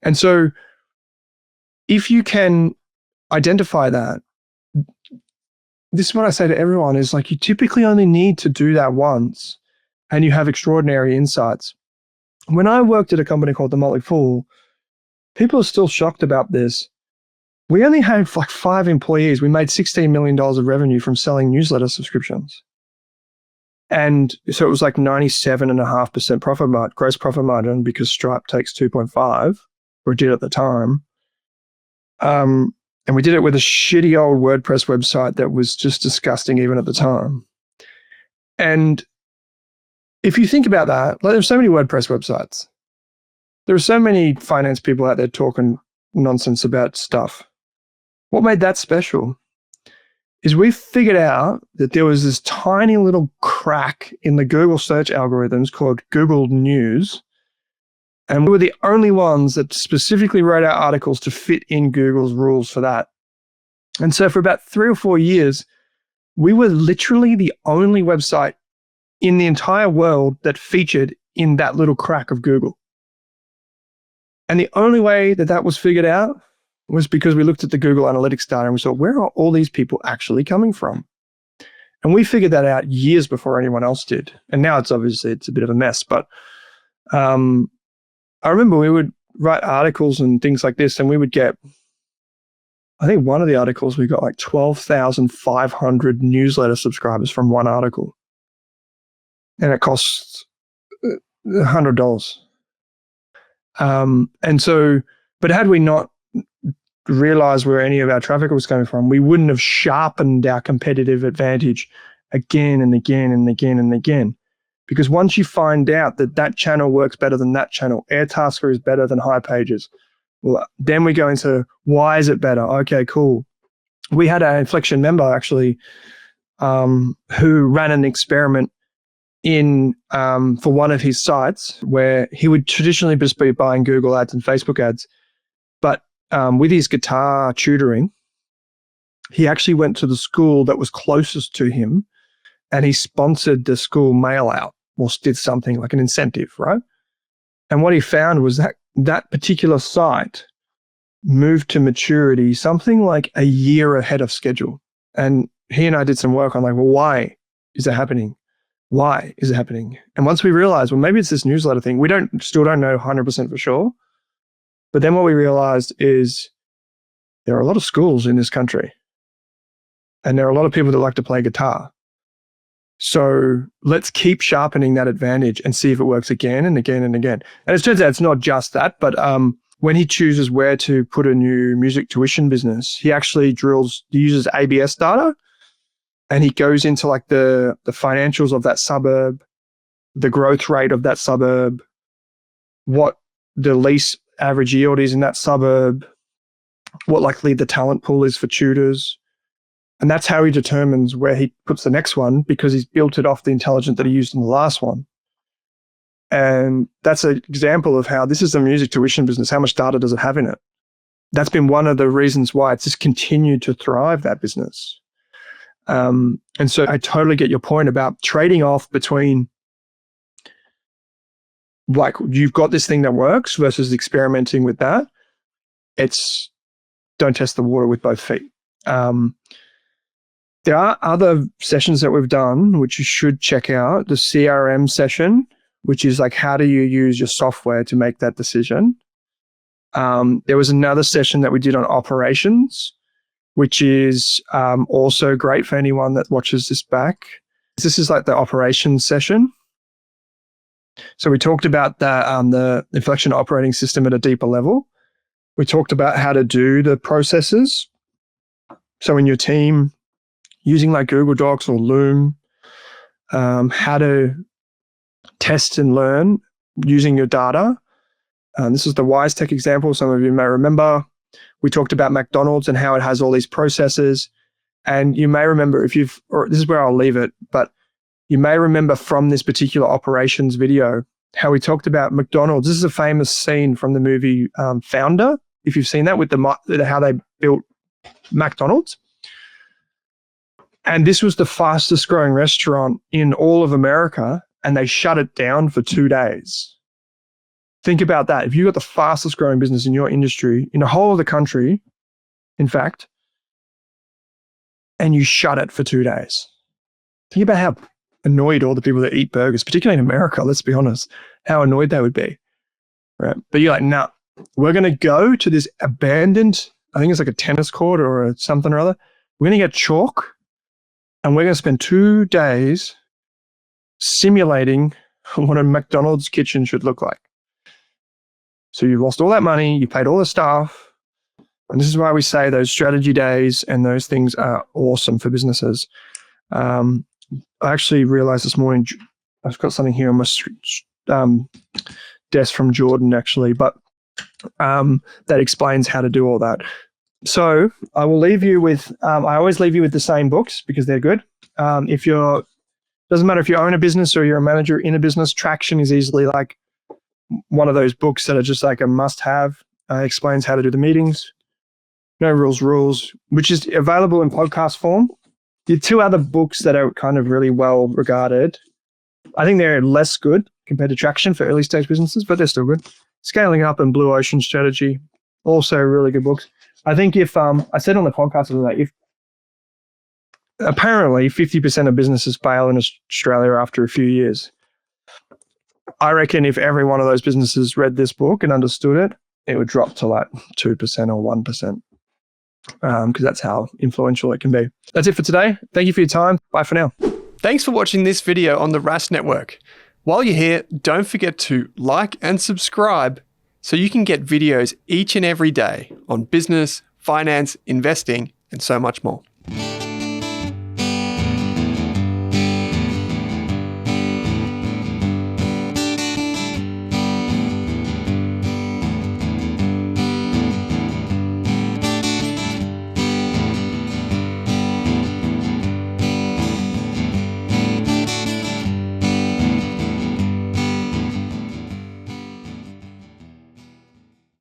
And so if you can identify that, this is what I say to everyone is like, you typically only need to do that once and you have extraordinary insights. When I worked at a company called The Motley Fool, people are still shocked about this. We only had like 5 employees. We made $16 million of revenue from selling newsletter subscriptions. And so it was like 97.5% profit margin, gross profit margin, because Stripe takes 2.5, or did at the time. And we did it with a shitty old WordPress website that was just disgusting even at the time. And if you think about that, like there's so many WordPress websites. There are so many finance people out there talking nonsense about stuff. What made that special is we figured out that there was this tiny little crack in the Google search algorithms called Google News. And we were the only ones that specifically wrote our articles to fit in Google's rules for that. And so for about 3 or 4 years, we were literally the only website in the entire world that featured in that little crack of Google. And the only way that that was figured out was because we looked at the Google Analytics data and we saw, where are all these people actually coming from? And we figured that out years before anyone else did. And now it's a bit of a mess. But I remember we would write articles and things like this, and we would get, I think one of the articles, we got like 12,500 newsletter subscribers from one article. And it costs $100. And so, but had we not realized where any of our traffic was coming from, we wouldn't have sharpened our competitive advantage again and again and again and again. Because once you find out that that channel works better than that channel, Airtasker is better than High Pages, well, then we go into why is it better? Okay, cool. We had an Inflection member actually who ran an experiment in for one of his sites where he would traditionally just be buying Google ads and Facebook ads. But with his guitar tutoring, he actually went to the school that was closest to him and he sponsored the school mail out or did something like an incentive, right? And what he found was that that particular site moved to maturity something like a year ahead of schedule. And he and I did some work on like, well, why is that happening? Why is it happening? And once we realized, well, maybe it's this newsletter thing. We still don't know 100% for sure. But then what we realized is there are a lot of schools in this country and there are a lot of people that like to play guitar. So let's keep sharpening that advantage and see if it works again and again and again. And it turns out it's not just that, but when he chooses where to put a new music tuition business, he actually uses ABS data and he goes into like the financials of that suburb, the growth rate of that suburb, what the lease average yield is in that suburb, what likely the talent pool is for tutors. And that's how he determines where he puts the next one because he's built it off the intelligence that he used in the last one. And that's an example of how this is a music tuition business. How much data does it have in it? That's been one of the reasons why it's just continued to thrive, that business. And so I totally get your point about trading off between like you've got this thing that works versus experimenting with that. It's don't test the water with both feet. There are other sessions that we've done, which you should check out. The CRM session, which is like, how do you use your software to make that decision? There was another session that we did on operations, which is also great for anyone that watches this back. This is like the operations session. So we talked about the Inflection operating system at a deeper level. We talked about how to do the processes. So in your team, using like Google Docs or Loom, how to test and learn using your data. This is the WiseTech example. Some of you may remember. We talked about McDonald's and how it has all these processes. And you may remember or this is where I'll leave it, but you may remember from this particular operations video, how we talked about McDonald's. This is a famous scene from the movie Founder, if you've seen that, with how they built McDonald's. And this was the fastest growing restaurant in all of America, and they shut it down for 2 days. Think about that. If you've got the fastest growing business in your industry, in the whole of the country, in fact, and you shut it for 2 days. Think about how annoyed all the people that eat burgers, particularly in America, let's be honest, how annoyed they would be. Right? But you're like, no, we're going to go to this abandoned, I think it's like a tennis court or something or other. We're going to get chalk and we're going to spend 2 days simulating what a McDonald's kitchen should look like. So you've lost all that money, you paid all the staff. And this is why we say those strategy days and those things are awesome for businesses. I actually realized this morning, I've got something here on my desk from Jordan actually, but that explains how to do all that. So I will leave you with, I always leave you with the same books because they're good. Doesn't matter if you own a business or you're a manager in a business, Traction is easily like one of those books that are just like a must-have. Explains how to do the meetings. No Rules, which is available in podcast form. The two other books that are kind of really well regarded, I think they're less good compared to Traction for early stage businesses, but they're still good. Scaling Up and Blue Ocean Strategy, also really good books. I think if, I said on the podcast, if apparently 50% of businesses fail in Australia after a few years. I reckon if every one of those businesses read this book and understood it, it would drop to like 2% or 1%. Because that's how influential it can be. That's it for today. Thank you for your time. Bye for now. Thanks for watching this video on the Rask Network. While you're here, don't forget to like and subscribe so you can get videos each and every day on business, finance, investing, and so much more.